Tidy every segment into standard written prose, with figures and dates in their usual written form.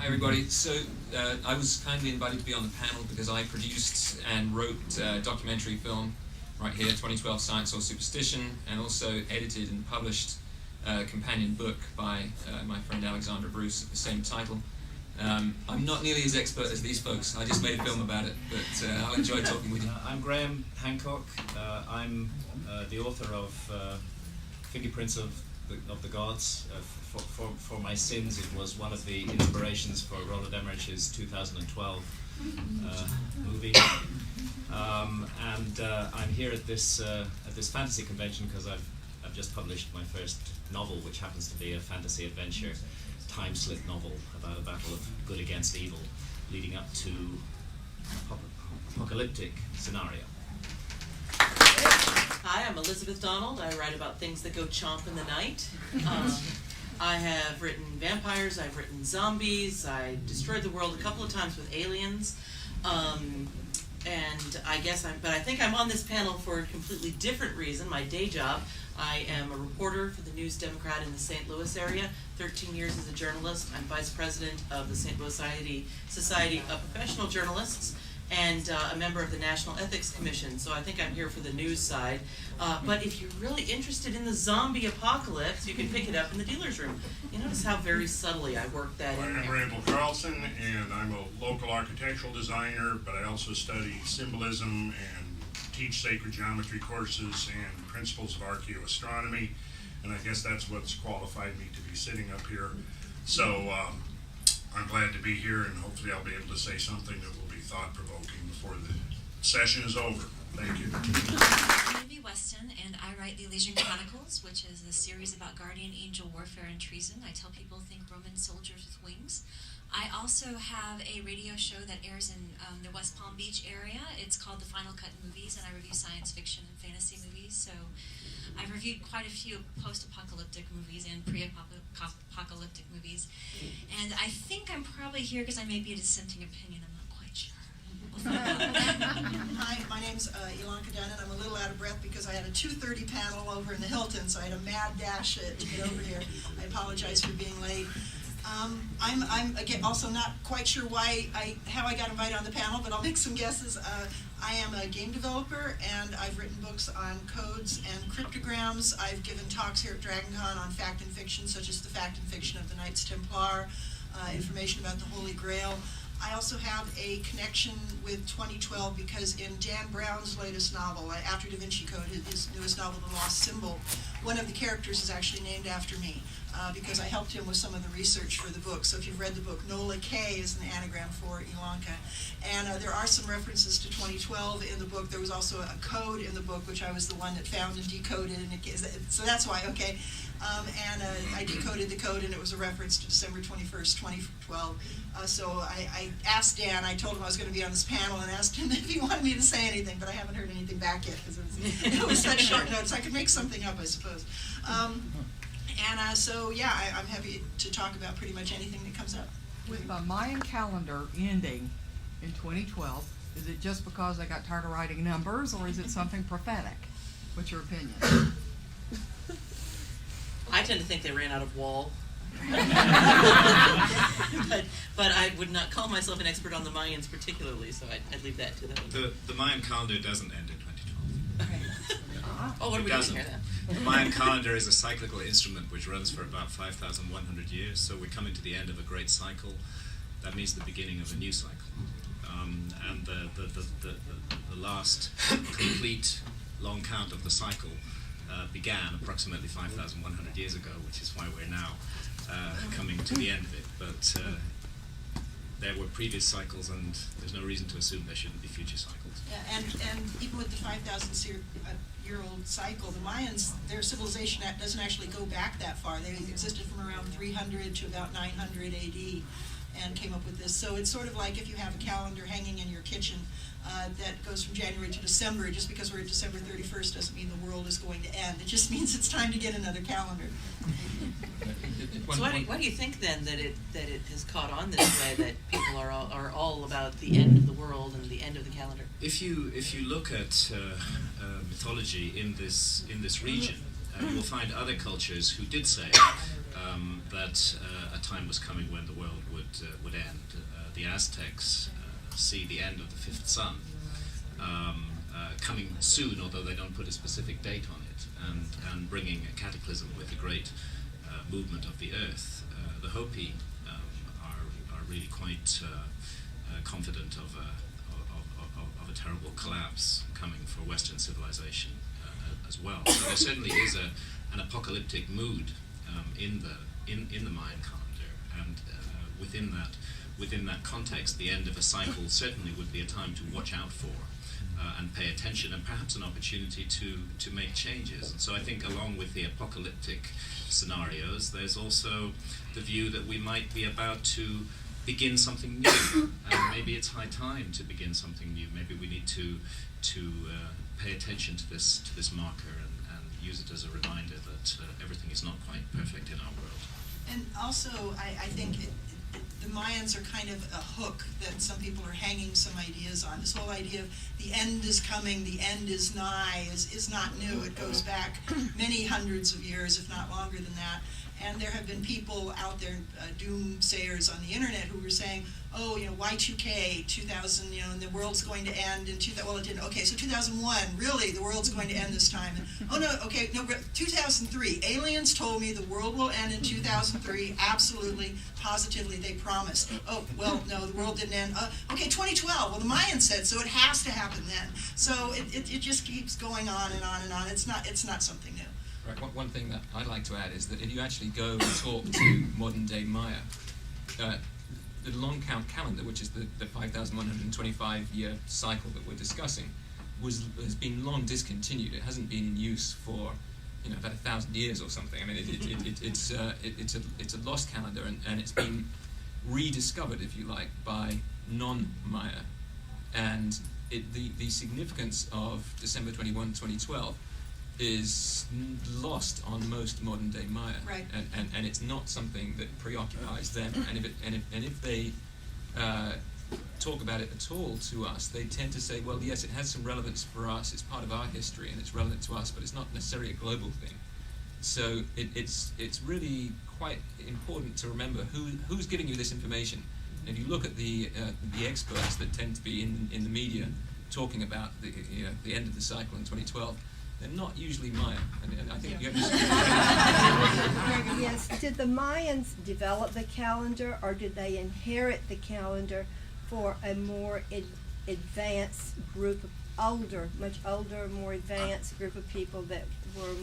Hi everybody. So I was kindly invited to be on the panel because I produced and wrote a documentary film right here, 2012 Science or Superstition, and also edited and published a companion book by my friend Alexandra Bruce of the same title. I'm not nearly as expert as these folks. I just made a film about it, but I'll enjoy talking with you. I'm Graham Hancock. I'm the author of Fingerprints of the Gods. For my sins, it was one of the inspirations for Roland Emmerich's 2012 movie. And I'm here at this fantasy convention because I've just published my first novel, which happens to be a fantasy adventure time-slip novel about a battle of good against evil, leading up to an apocalyptic scenario. Hi, I'm Elizabeth Donald. I write about things that go chomp in the night. I have written vampires, I've written zombies, I destroyed the world a couple of times with aliens. And I think I'm on this panel for a completely different reason, my day job. I am a reporter for the News Democrat in the St. Louis area, 13 years as a journalist. I'm vice president of the St. Louis Society of Professional Journalists, and a member of the National Ethics Commission, so I think I'm here for the news side. But if you're really interested in the zombie apocalypse, you can pick it up in the dealer's room. You notice how very subtly I work that in there. I'm Randall Carlson, and I'm a local architectural designer, but I also study symbolism and teach sacred geometry courses and principles of archaeoastronomy, and I guess that's what's qualified me to be sitting up here. So I'm glad to be here, and hopefully I'll be able to say something that will be thought-provoking before the session is over. Thank you. I'm Libby Weston, and I write the Elysian Chronicles, which is a series about guardian angel warfare and treason. I tell people think Roman soldiers with wings. I also have a radio show that airs in the West Palm Beach area. It's called The Final Cut Movies, and I review science fiction and fantasy movies. So I've reviewed quite a few post-apocalyptic movies and pre-apocalyptic movies. And I think I'm probably here because I may be a dissenting opinion. I'm not quite sure. Hi, my name's Ilanka Dunn, and I'm a little out of breath because I had a 2:30 panel over in the Hilton, so I had a mad dash to get over here. I apologize for being late. I'm again also not quite sure how I got invited on the panel, but I'll make some guesses. I am a game developer, and I've written books on codes and cryptograms. I've given talks here at DragonCon on fact and fiction, such as the fact and fiction of the Knights Templar, information about the Holy Grail. I also have a connection with 2012 because in Dan Brown's latest novel, after Da Vinci Code, his newest novel, The Lost Symbol, one of the characters is actually named after me because I helped him with some of the research for the book. So if you've read the book, Nola K is an anagram for Ilanka. And there are some references to 2012 in the book. There was also a code in the book, which I was the one that found and decoded. So that's why, okay. I decoded the code, and it was a reference to December 21st, 2012. So I asked Dan, I told him I was going to be on this panel, and asked him if he wanted me to say anything, but I haven't heard anything back yet because it was such short notice. I could make something up, I suppose. So yeah, I'm happy to talk about pretty much anything that comes up. With the Mayan calendar ending in 2012, is it just because they got tired of writing numbers, or is it something prophetic? What's your opinion? I tend to think they ran out of wall. but I would not call myself an expert on the Mayans particularly, so I'd leave that to them. The Mayan calendar doesn't end in 2012. Oh, what are we doing here then? The Mayan calendar is a cyclical instrument which runs for about 5,100 years, so we're coming to the end of a great cycle. That means the beginning of a new cycle. And the last complete long count of the cycle began approximately 5,100 years ago, which is why we're now coming to the end of it. But there were previous cycles, and there's no reason to assume there shouldn't be future cycles. Yeah, and even with the 5,000-year-old cycle, the Mayans, their civilization doesn't actually go back that far. They existed from around 300 to about 900 AD and came up with this. So it's sort of like if you have a calendar hanging in your kitchen that goes from January to December. Just because we're at December 31st doesn't mean the world is going to end. It just means it's time to get another calendar. So why do you think then that it has caught on this way, that people are all about the end of the world and the end of the calendar? If you look at mythology in this region, you will find other cultures who did say that a time was coming when the world would end. The Aztecs see the end of the fifth sun coming soon, although they don't put a specific date on it, and bringing a cataclysm with a great movement of the earth. The Hopi are really quite confident of a terrible collapse coming for Western civilization as well. So there certainly is an apocalyptic mood in the Mayan calendar, and within that context, the end of a cycle certainly would be a time to watch out for and pay attention, and perhaps an opportunity to make changes. And so I think along with the apocalyptic scenarios, there's also the view that we might be about to begin something new, and maybe it's high time to begin something new. Maybe we need to pay attention to this marker and use it as a reminder that everything is not quite perfect in our world. And also, I think the Mayans are kind of a hook that some people are hanging some ideas on. This whole idea of the end is coming, the end is nigh, is not new. It goes back many hundreds of years, if not longer than that. And there have been people out there, doomsayers on the internet, who were saying, oh, Y2K, 2000, and the world's going to end in 2000. Well, it didn't. Okay, so 2001, really, the world's going to end this time. And, oh, no, okay, no, 2003. Aliens told me the world will end in 2003. Absolutely, positively, they promised. Oh, well, no, the world didn't end. Okay, 2012. Well, the Mayans said, so it has to happen then. So it just keeps going on and on and on. It's not something new. Right. One thing that I'd like to add is that if you actually go and talk to modern-day Maya, the long count calendar, which is the 5,125-year cycle that we're discussing, has been long discontinued. It hasn't been in use for about 1,000 years or something. I mean, it's a lost calendar, and it's been rediscovered, if you like, by non-Maya. And the significance of December 21, 2012 is lost on most modern day Maya, right. and it's not something that preoccupies them. And if they talk about it at all to us, they tend to say, well, yes, it has some relevance for us. It's part of our history, and it's relevant to us, but it's not necessarily a global thing. So it's really quite important to remember who's giving you this information. And if you look at the experts that tend to be in the media talking about the end of the cycle in 2012. They're not usually Maya, and I think you have to. Yes. Did the Mayans develop the calendar, or did they inherit the calendar for a more advanced group of much older, more advanced group of people that were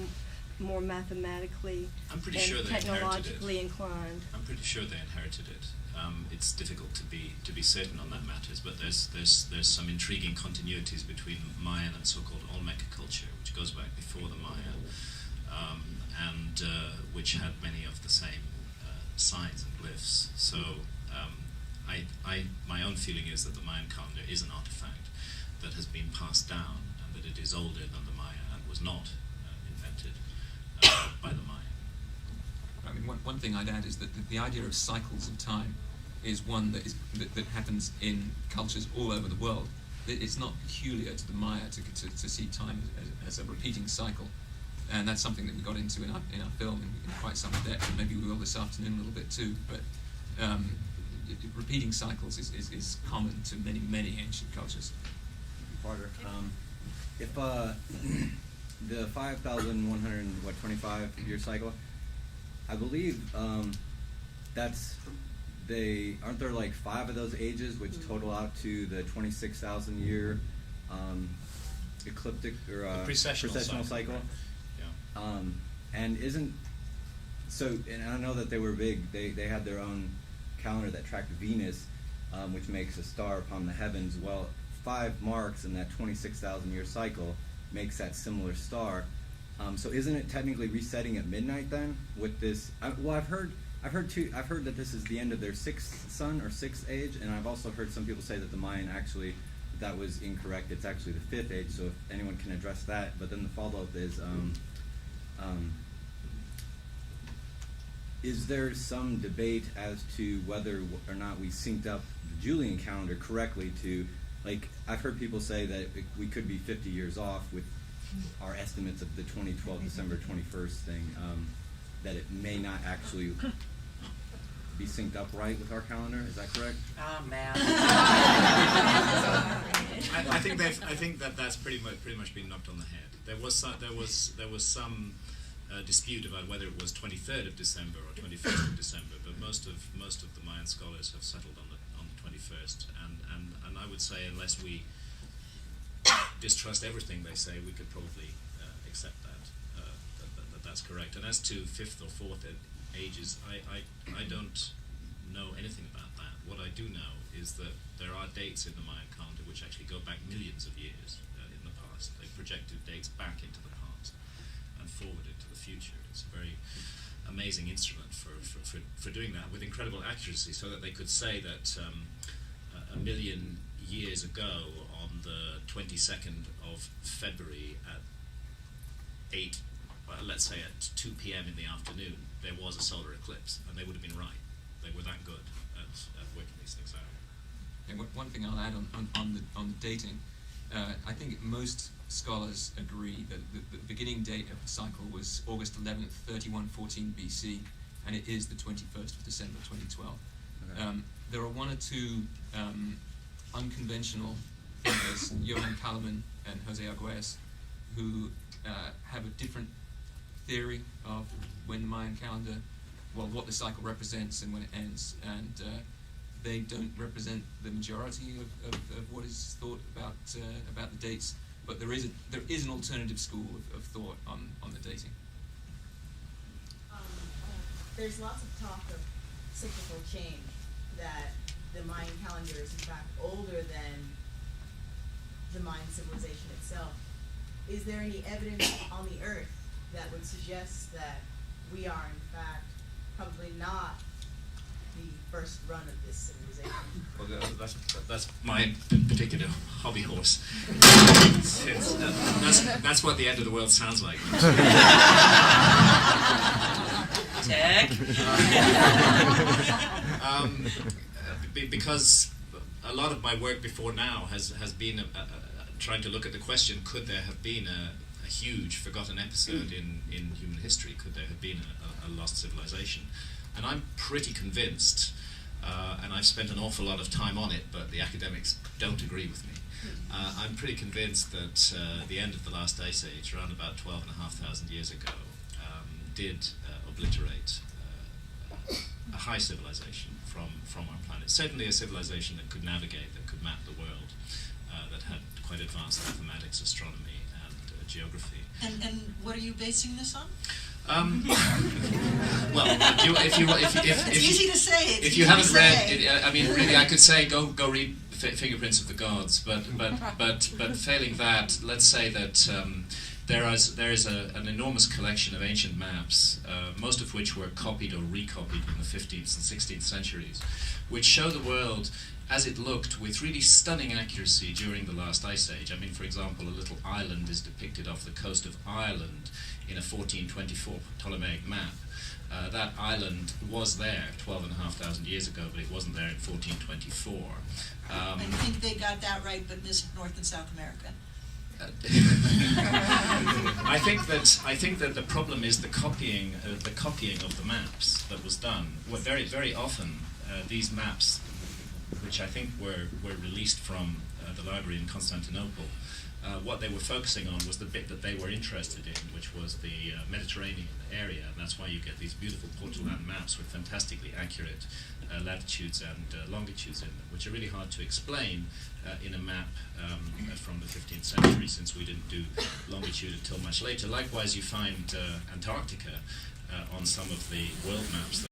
more mathematically and technologically inclined? I'm pretty sure they inherited it. It's difficult to be certain on that matters, but there's some intriguing continuities between Mayan and so-called Olmec culture, which goes back before the Maya, and which had many of the same signs and glyphs. So my own feeling is that the Mayan calendar is an artifact that has been passed down, and that it is older than the Maya and was not invented by the Maya. I mean, one thing I'd add is that the idea of cycles of time is one that happens in cultures all over the world. It's not peculiar to the Maya to see time as a repeating cycle, and that's something that we got into in our film in quite some depth, and maybe we will this afternoon a little bit too. But repeating cycles is common to many ancient cultures. Carter, if the 5,125 year cycle, I believe aren't there like 5 of those ages which total out to the 26,000 year ecliptic or precessional cycle? Yeah. And I know that they were big. They had their own calendar that tracked Venus, which makes a star upon the heavens. Well, 5 marks in that 26,000 year cycle makes that similar star. So isn't it technically resetting at midnight then with this? I've heard that this is the end of their 6th sun or 6th age, and I've also heard some people say that the Mayan actually, that was incorrect. It's actually the 5th age. So if anyone can address that. But then the follow-up is there some debate as to whether or not we synced up the Julian calendar correctly to, like, I've heard people say that we could be 50 years off with our estimates of the 2012 December 21st thing. that it may not actually be synced up right with our calendar. Is that correct? Ah, man. I think that that's pretty much been knocked on the head. There was some dispute about whether it was 23rd of December or 21st of December, but most of the Mayan scholars have settled on the 21st, and I would say unless we distrust everything they say, we could probably accept that that's correct. And as to 5th or 4th ages, I don't know anything about that. What I do know is that there are dates in the Mayan calendar which actually go back millions of years in the past. They projected dates back into the past and forward into the future. It's a very amazing instrument for doing that with incredible accuracy, so that they could say that a million years ago on the 22nd of February at let's say at 2 p.m. in the afternoon, there was a solar eclipse, and they would have been right. They were that good at working these things out. And one thing I'll add on the dating, I think most scholars agree that the beginning date of the cycle was August 11th, 3114 BC, and it is the 21st of December 2012. Okay. There are one or two unconventional thinkers, Johann Kalaman and Jose Arguelles, who have a different theory of when the Mayan calendar, well, what the cycle represents and when it ends, and they don't represent the majority of what is thought about the dates. But there is an alternative school of thought on the dating. There's lots of talk of cyclical change, that the Mayan calendar is in fact older than the Mayan civilization itself. Is there any evidence on the Earth that would suggest that we are in fact probably not the first run of this civilization? Well, that's my particular hobby horse. That's what the end of the world sounds like. Tech. Because a lot of my work before now has been trying to look at the question: could there have been a huge forgotten episode in human history? Could there have been a lost civilization? And I'm pretty convinced, and I've spent an awful lot of time on it, but the academics don't agree with me. I'm pretty convinced that the end of the last ice age, around about 12,500 years ago, did obliterate a high civilization from our planet. Certainly a civilization that could navigate, that could map the world, that had quite advanced mathematics, astronomy, and geography. And what are you basing this on? Well, it's easy to say. If you haven't read it, I mean, really, I could say go read Fingerprints of the Gods, but failing that, let's say that there is an enormous collection of ancient maps, most of which were copied or recopied in the 15th and 16th centuries, which show the world as it looked with really stunning accuracy during the last ice age. I mean, for example, a little island is depicted off the coast of Ireland in a 1424 Ptolemaic map. That island was there 12,500 years ago, but it wasn't there in 1424. I think they got that right, but missed North and South America. I think that the problem is the copying of the maps that was done. Well, very often these maps, which I think were released from the library in Constantinople, what they were focusing on was the bit that they were interested in, which was the Mediterranean area, and that's why you get these beautiful portolan maps with fantastically accurate latitudes and longitudes in them, which are really hard to explain in a map from the 15th century, since we didn't do longitude until much later. Likewise, you find Antarctica on some of the world maps